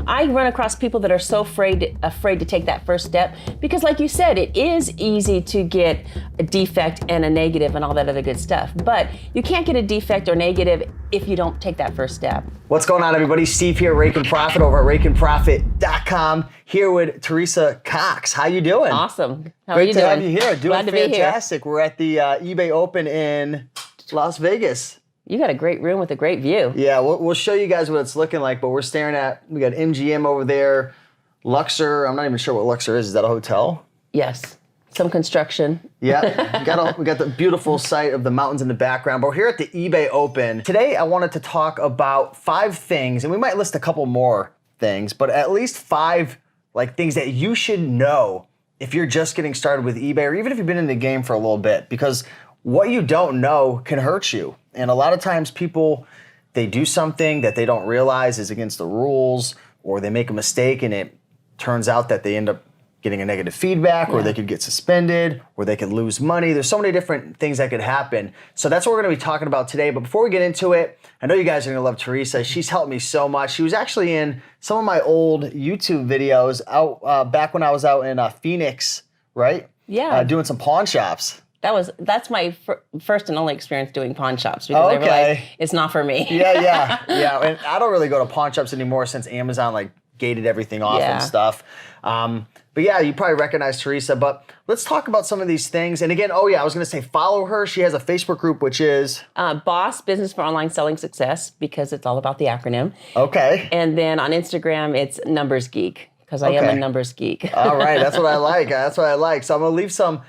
I run across people that are so afraid to take that first step because, like you said, it is easy to get a defect and a negative and all that other good stuff. But you can't get a defect or negative if you don't take that first step. What's going on, everybody? Steve here, Rake and Profit over at rakeandprofit.com, here with Theresa Cox. How you doing? Awesome. How are you doing? Great to have you here. Doing Glad to be here. fantastic. We're at the eBay Open in Las Vegas. You got a great room with a great view. Yeah, we'll show you guys what it's looking like, but we're staring at, we got MGM over there, Luxor. I'm not even sure what Luxor is. Is that a hotel? Yes. Some construction. Yeah, we got the beautiful sight of the mountains in the background. But we're here at the eBay Open. Today, I wanted to talk about 5 things, and we might list a couple more things, but at least 5 things that you should know if you're just getting started with eBay, or even if you've been in the game for a little bit, because what you don't know can hurt you. And a lot of times people, they do something that they don't realize is against the rules, or they make a mistake and it turns out that they end up getting a negative feedback, or they could get suspended, or they could lose money. There's so many different things that could happen. So that's what we're gonna be talking about today. But before we get into it, I know you guys are gonna love Theresa. She's helped me so much. She was actually in some of my old YouTube videos out back when I was out in Phoenix, right? Yeah. Doing some pawn shops. That's my first and only experience doing pawn shops because I realized it's not for me. Yeah. And I don't really go to pawn shops anymore since Amazon gated everything off and stuff. But yeah, you probably recognize Theresa. But let's talk about some of these things. And again, I was going to say follow her. She has a Facebook group, which is Boss Business for Online Selling Success, because it's all about the acronym. Okay. And then on Instagram, it's Numbers Geek, because I am a numbers geek. All right, that's what I like. So I'm gonna leave some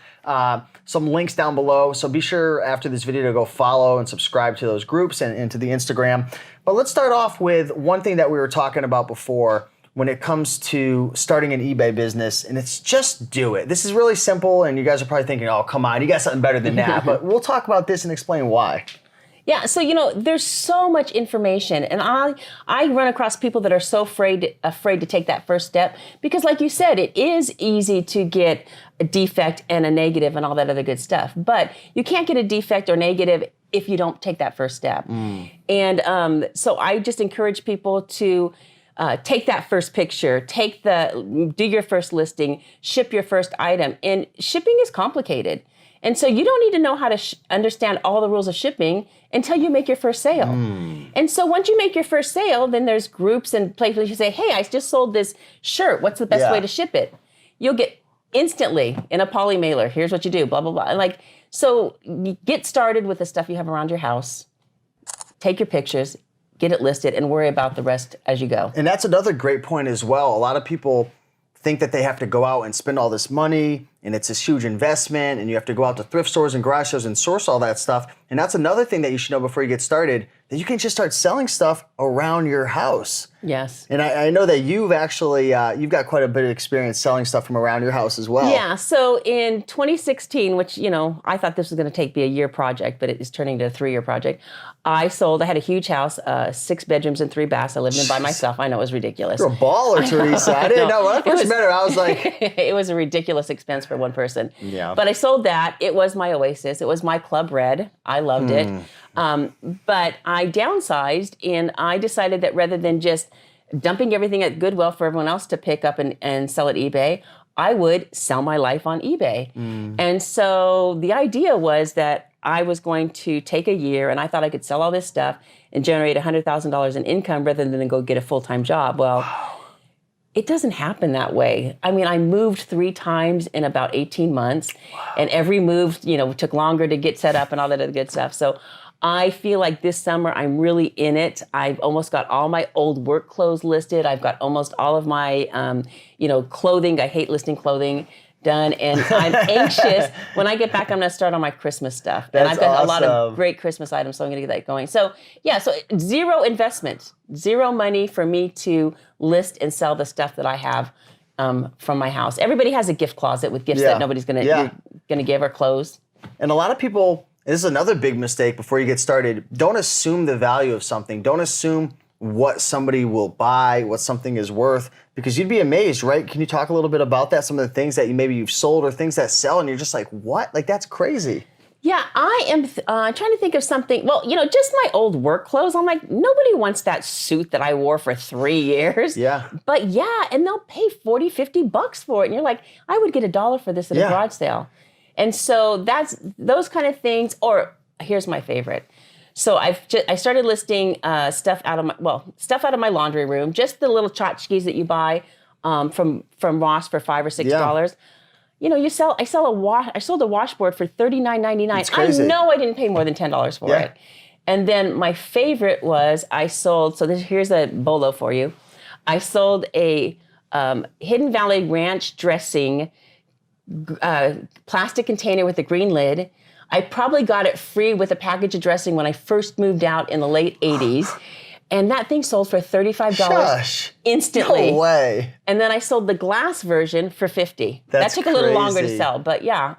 links down below. So be sure after this video to go follow and subscribe to those groups and to the Instagram. But let's start off with one thing that we were talking about before when it comes to starting an eBay business, and it's just do it. This is really simple, and you guys are probably thinking, oh, come on, you got something better than that. But we'll talk about this and explain why. Yeah, so there's so much information, and I run across people that are so afraid to take that first step because, like you said, it is easy to get a defect and a negative and all that other good stuff. But you can't get a defect or negative if you don't take that first step. And so I just encourage people to take that first picture, do your first listing, ship your first item, and shipping is complicated. And so you don't need to know how to understand all the rules of shipping until you make your first sale. And so once you make your first sale, then there's groups and places you say, hey, I just sold this shirt. What's the best way to ship it? You'll get instantly in a poly mailer. Here's what you do, blah, blah, blah. And so you get started with the stuff you have around your house, take your pictures, get it listed, and worry about the rest as you go. And that's another great point as well. A lot of people think that they have to go out and spend all this money, and it's this huge investment, and you have to go out to thrift stores and garage sales and source all that stuff. And that's another thing that you should know before you get started, that you can just start selling stuff around your house. Yes. And I know that you've actually, you've got quite a bit of experience selling stuff from around your house as well. Yeah, so in 2016, which, I thought this was going to be a year project, but it is turning into a 3-year project. I had a huge house, 6 bedrooms and 3 baths. I lived in by myself. I know it was ridiculous. You're a baller, Theresa. I didn't know. When I first met her, I was like... It was a ridiculous expense for one person. Yeah. But I sold that. It was my oasis. It was my club red. I loved it. But I downsized, and I decided that rather than just dumping everything at Goodwill for everyone else to pick up and sell at eBay, I would sell my life on eBay. And so the idea was that I was going to take a year, and I thought I could sell all this stuff and generate $100,000 in income rather than go get a full-time job. Well, it doesn't happen that way. I mean, I moved 3 times in about 18 months, and every move, took longer to get set up and all that other good stuff. So I feel like this summer I'm really in it. I've almost got all my old work clothes listed. I've got almost all of my, clothing. I hate listing clothing done. And I'm anxious. When I get back, I'm going to start on my Christmas stuff. And I've got a lot of great Christmas items, so I'm going to get that going. So yeah, so 0 investment, 0 money for me to list and sell the stuff that I have from my house. Everybody has a gift closet with gifts that nobody's going to give or clothes. And a lot of people, this is another big mistake before you get started. Don't assume the value of something. Don't assume what somebody will buy, what something is worth, because you'd be amazed, right? Can you talk a little bit about that? Some of the things that you've sold or things that sell and you're just like, what? Like, that's crazy. Yeah, I am trying to think of something. Well, just my old work clothes. I'm like, nobody wants that suit that I wore for 3 years. Yeah. But yeah, and they'll pay $40, $50 for it. And you're like, I would get $1 for this at a garage sale. And so that's those kind of things. Or here's my favorite. So I started listing stuff out of my laundry room, just the little tchotchkes that you buy from Ross for $5 or $6. I sold a washboard for $39.99. I know I didn't pay more than $10 for it. And then my favorite was here's a bolo for you. I sold a Hidden Valley Ranch dressing plastic container with a green lid. I probably got it free with a package of dressing when I first moved out in the late 80s. And that thing sold for $35 instantly. No way. And then I sold the glass version for $50. That took a little longer to sell, but yeah,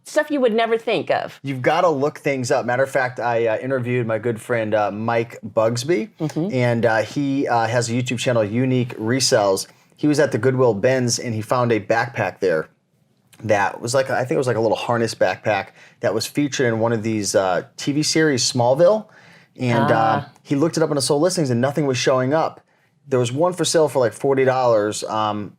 stuff you would never think of. You've got to look things up. Matter of fact, I interviewed my good friend Mike Bugsby, and he has a YouTube channel, Unique Resells. He was at the Goodwill Bins, and he found a backpack there that was I think it was like a little harness backpack that was featured in one of these TV series, Smallville. And he looked it up on the sold listings and nothing was showing up. There was one for sale for like $40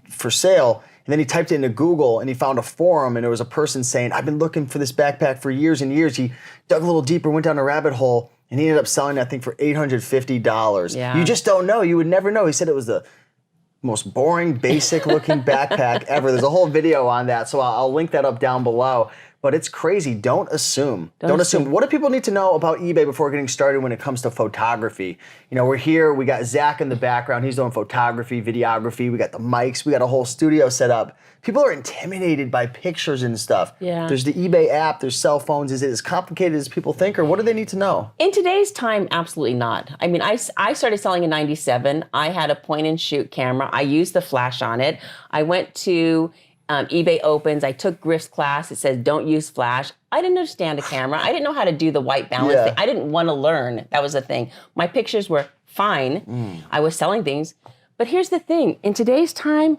for sale. And then he typed it into Google and he found a forum and there was a person saying, I've been looking for this backpack for years and years. He dug a little deeper, went down a rabbit hole, and he ended up selling that thing for $850. Yeah. You just don't know. You would never know. He said it was the most boring, basic looking backpack ever. There's a whole video on that, so I'll link that up down below. But it's crazy. Don't assume. Don't assume. What do people need to know about eBay before getting started when it comes to photography? We're here. We got Zach in the background. He's doing photography, videography. We got the mics. We got a whole studio set up. People are intimidated by pictures and stuff. Yeah. There's the eBay app. There's cell phones. Is it as complicated as people think, or what do they need to know? In today's time, absolutely not. I mean, I started selling in '97. I had a point-and-shoot camera. I used the flash on it. I went to eBay Opens. I took Griff's class. It says don't use flash. I didn't understand a camera. I didn't know how to do the white balance thing. I didn't want to learn. That was the thing. My pictures were fine. I was selling things. But here's the thing. In today's time,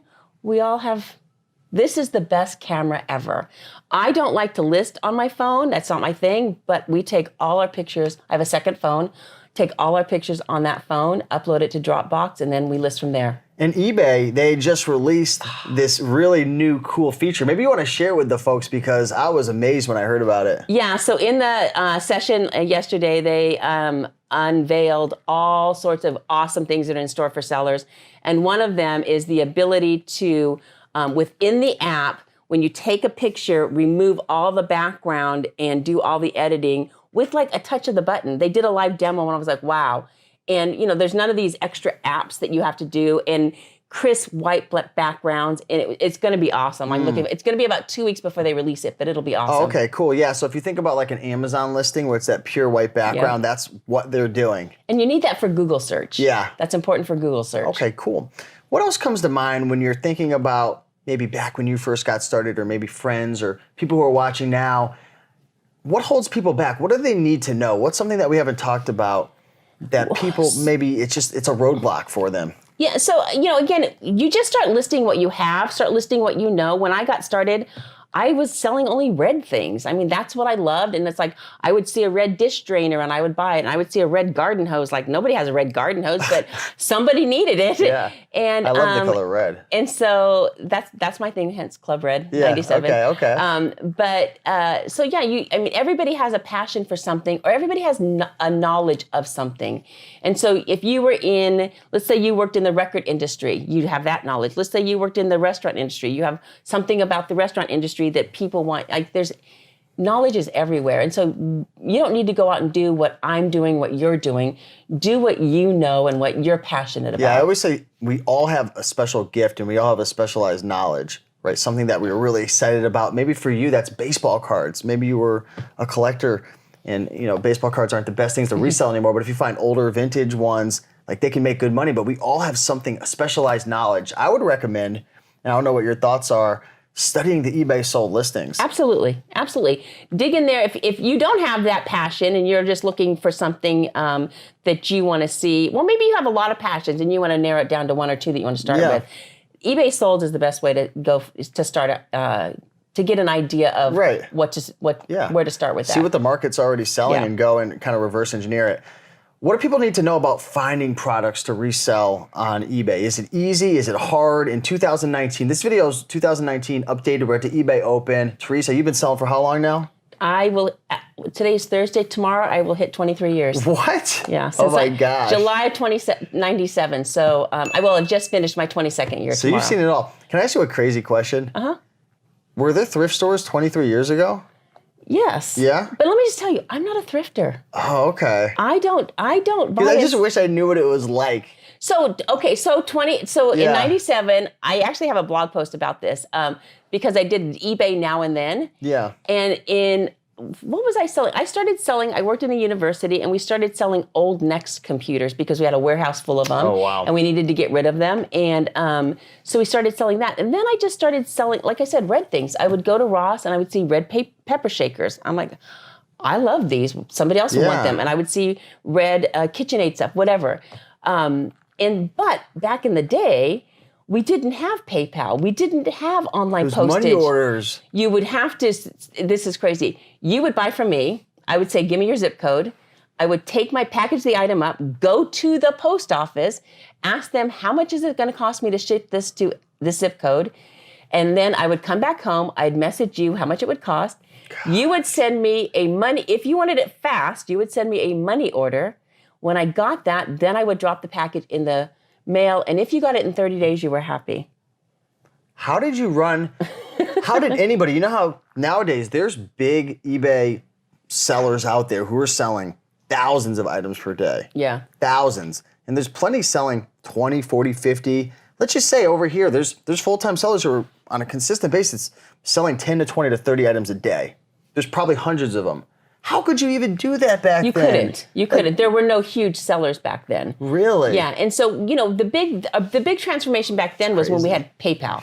this is the best camera ever. I don't like to list on my phone. That's not my thing. But we take all our pictures. I have a second phone. Take all our pictures on that phone, upload it to Dropbox, and then we list from there. And eBay, they just released this really new, cool feature. Maybe you want to share with the folks because I was amazed when I heard about it. Yeah, so in the session yesterday, they unveiled all sorts of awesome things that are in store for sellers. And one of them is the ability to, within the app, when you take a picture, remove all the background and do all the editing with like a touch of the button. They did a live demo and I was like, wow. And there's none of these extra apps that you have to do and crisp white backgrounds, and it's going to be awesome. It's going to be about 2 weeks before they release it, but it'll be awesome. Oh, okay, cool. Yeah, so if you think about like an Amazon listing where it's that pure white background, that's what they're doing. And you need that for Google search. Yeah. That's important for Google search. Okay, cool. What else comes to mind when you're thinking about maybe back when you first got started, or maybe friends or people who are watching now? What holds people back? What do they need to know? What's something that we haven't talked about that people, maybe it's a roadblock for them? Yeah, so, again, you just start listing what you have, start listing what you know. When I got started, I was selling only red things. I mean, that's what I loved. And it's like, I would see a red dish drainer and I would buy it. And I would see a red garden hose. Like, nobody has a red garden hose, but somebody needed it. Yeah. And I love the color red. And so that's my thing, hence Club Red, 97. Okay. Everybody has a passion for something, or everybody has a knowledge of something. And so if you were let's say you worked in the record industry, you'd have that knowledge. Let's say you worked in the restaurant industry, you have something about the restaurant industry that people want. Like, there's knowledge is everywhere. And so you don't need to go out and do what I'm doing, what you're doing. Do what you know and what you're passionate about. Yeah, I always say we all have a special gift and we all have a specialized knowledge, right? Something that we were really excited about. Maybe for you, that's baseball cards. Maybe you were a collector and, baseball cards aren't the best things to resell anymore. But if you find older vintage ones, like, they can make good money. But we all have a specialized knowledge. I would recommend, and I don't know what your thoughts are, studying the eBay sold listings. Absolutely. Dig in there. If you don't have that passion and you're just looking for something that you want to see, well, maybe you have a lot of passions and you want to narrow it down to one or two that you want to start with. eBay sold is the best way to go to start to get an idea of Right. where to start with that. See what the market's already selling and go and kind of reverse engineer it. What do people need to know about finding products to resell on eBay? Is it easy? Is it hard? In 2019, this video is 2019 updated. We're at the eBay Open. Theresa, you've been selling for how long now? Today's Thursday. Tomorrow I will hit 23 years. What? Yeah. Oh my gosh. July of 97. So I will have just finished my 22nd year So tomorrow. you've seen it all. Can I ask you a crazy question? Uh-huh. Were there thrift stores 23 years ago? Yes. Yeah? But let me just tell you, I'm not a thrifter. Oh, okay. I don't buy. I just wish I knew what it was like. So in 97, I actually have a blog post about this because I did eBay now and then. Yeah. And what was I selling? I worked in a university and we started selling old Next computers because we had a warehouse full of them. Oh, wow. And we needed to get rid of them. And so we started selling that. And then I just started selling, like I said, red things. I would go to Ross and I would see red pepper shakers. I'm like, I love these. Somebody else would want them. And I would see red KitchenAid stuff, whatever. But back in the day, we didn't have PayPal. We didn't have online postage. Money orders. You would have to, this is crazy. You would buy from me. I would say, give me your zip code. I would package the item up, go to the post office, ask them, how much is it going to cost me to ship this to this zip code? And then I would come back home. I'd message you how much it would cost. God. You would send me if you wanted it fast, you would send me a money order. When I got that, then I would drop the package in the mail, and if you got it in 30 days, you were happy. How did anybody, you know how nowadays there's big eBay sellers out there who are selling thousands of items per day. Yeah. Thousands. And there's plenty selling 20, 40, 50. Let's just say over here, there's full-time sellers who are on a consistent basis selling 10 to 20 to 30 items a day. There's probably hundreds of them. How could you even do that back then? You couldn't. There were no huge sellers back then. Really? Yeah, and so the big transformation back then was when we had PayPal.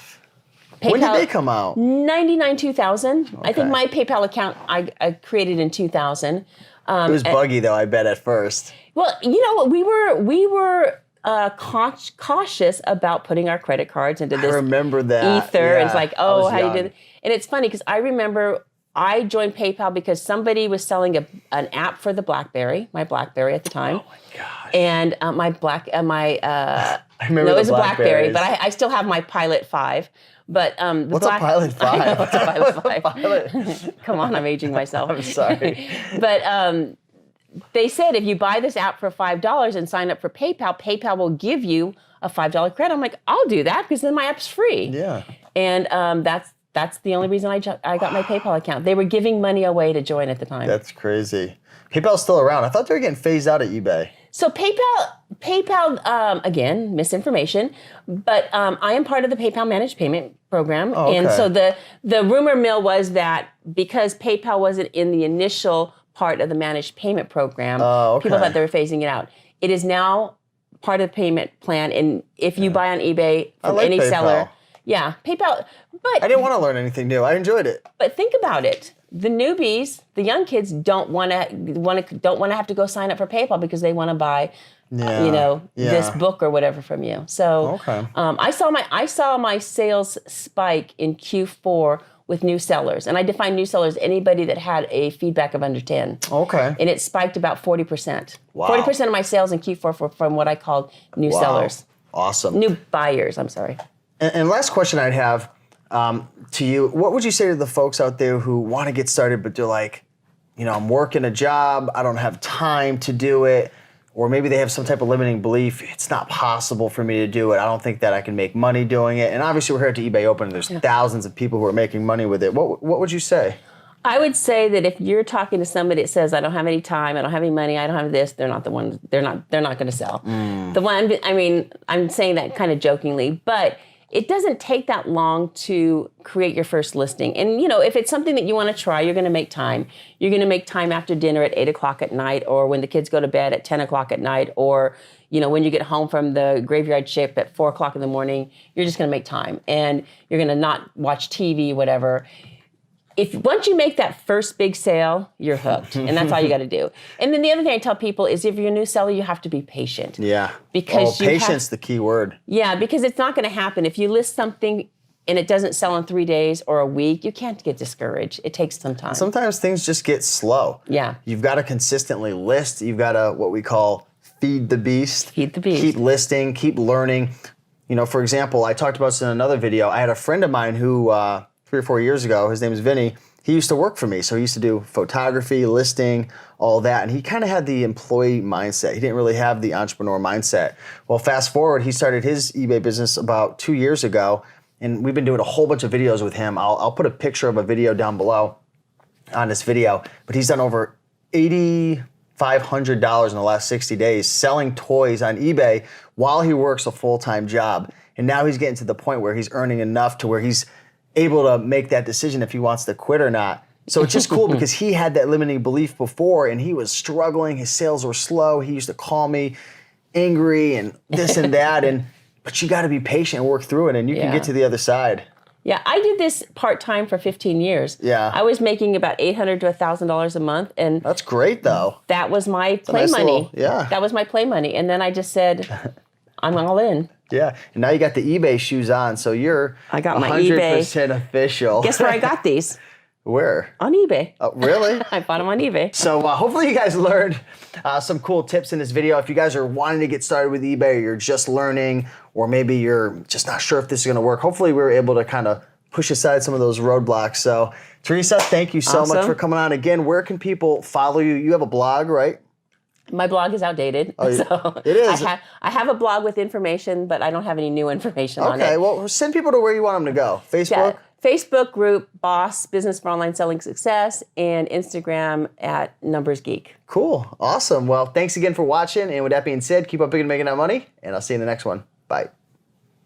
When did they come out? 99, 2000. Okay. I think my PayPal account I created in 2000. It was buggy though, I bet, at first. Well, we were cautious about putting our credit cards into this. I remember that. Ether. Yeah, and it's like, how do you do that? And it's funny because I remember I joined PayPal because somebody was selling an app for the BlackBerry, my BlackBerry at the time. Oh my gosh! And I remember it was a BlackBerry, but I still have my Pilot 5. But what's a Pilot 5? I know, what's a Pilot 5? Come on, I'm aging myself. I'm sorry. But they said if you buy this app for $5 and sign up for PayPal, PayPal will give you a $5 credit. I'm like, I'll do that because then my app's free. Yeah. And that's the only reason I got my PayPal account. They were giving money away to join at the time. That's crazy. PayPal's still around. I thought they were getting phased out at eBay. So PayPal, again, misinformation, but I am part of the PayPal Managed Payment Program. Oh, okay. And so the rumor mill was that because PayPal wasn't in the initial part of the Managed Payment Program, people thought they were phasing it out. It is now part of the payment plan, and if you buy on eBay from any PayPal. Seller, PayPal. But I didn't want to learn anything new. I enjoyed it. But think about it. The newbies, the young kids, don't want to have to go sign up for PayPal because they want to buy, this book or whatever from you. So I saw my sales spike in Q4 with new sellers, and I define new sellers anybody that had a feedback of under 10. Okay. And it spiked about 40%. Wow. 40% of my sales in Q4 were from what I called new sellers. Awesome. New buyers. I'm sorry. And last question I'd have to you, what would you say to the folks out there who want to get started, but they're like, I'm working a job, I don't have time to do it, or maybe they have some type of limiting belief, it's not possible for me to do it, I don't think that I can make money doing it. And obviously we're here at the eBay Open, and there's thousands of people who are making money with it. What would you say? I would say that if you're talking to somebody that says, I don't have any time, I don't have any money, I don't have this, they're not the ones, they're not going to sell. The one, I'm saying that kind of jokingly, but it doesn't take that long to create your first listing. And, if it's something that you want to try, you're going to make time. You're going to make time after dinner at 8 o'clock at night, or when the kids go to bed at 10 o'clock at night, or, when you get home from the graveyard shift at 4 o'clock in the morning, you're just going to make time. And you're going to not watch TV, whatever. Once you make that first big sale, you're hooked, and that's all you got to do. And then the other thing I tell people is, if you're a new seller, you have to be patient. Yeah. Because patience, the key word. Yeah, because it's not going to happen if you list something and it doesn't sell in 3 days or a week, you can't get discouraged. It takes some time. Sometimes things just get slow. Yeah. You've got to consistently list. You've got to, what we call, feed the beast. Feed the beast. Keep listing, keep learning. You know, for example, I talked about this in another video. I had a friend of mine who 3 or 4 years ago, his name is Vinny, he used to work for me. So he used to do photography, listing, all that. And he kind of had the employee mindset. He didn't really have the entrepreneur mindset. Well, fast forward, he started his eBay business about 2 years ago. And we've been doing a whole bunch of videos with him. I'll put a picture of a video down below on this video. But he's done over $8,500 in the last 60 days selling toys on eBay while he works a full-time job. And now he's getting to the point where he's earning enough to where he's able to make that decision if he wants to quit or not. So it's just cool because he had that limiting belief before and he was struggling. His sales were slow. He used to call me angry and this and that. But you got to be patient and work through it and you can get to the other side. Yeah, I did this part-time for 15 years. Yeah. I was making about $800 to $1,000 a month. And that's great though. That was my play money. That was my play money. And then I just said, I'm all in. Yeah, and now you got the eBay shoes on, so you're I got my 100% official. Guess where I got these? Where? On eBay. Oh, really? I bought them on eBay. So hopefully you guys learned some cool tips in this video. If you guys are wanting to get started with eBay, or you're just learning, or maybe you're just not sure if this is going to work, hopefully we were able to kind of push aside some of those roadblocks. So Theresa, thank you so much for coming on. Again, where can people follow you? You have a blog, right? My blog is outdated. Oh, so it is. I have a blog with information, but I don't have any new information on it. Okay, well, send people to where you want them to go. Facebook? Yeah, Facebook group, Boss, Business for Online Selling Success, and Instagram at Numbers Geek. Cool. Awesome. Well, thanks again for watching. And with that being said, keep up big and making that money. And I'll see you in the next one. Bye.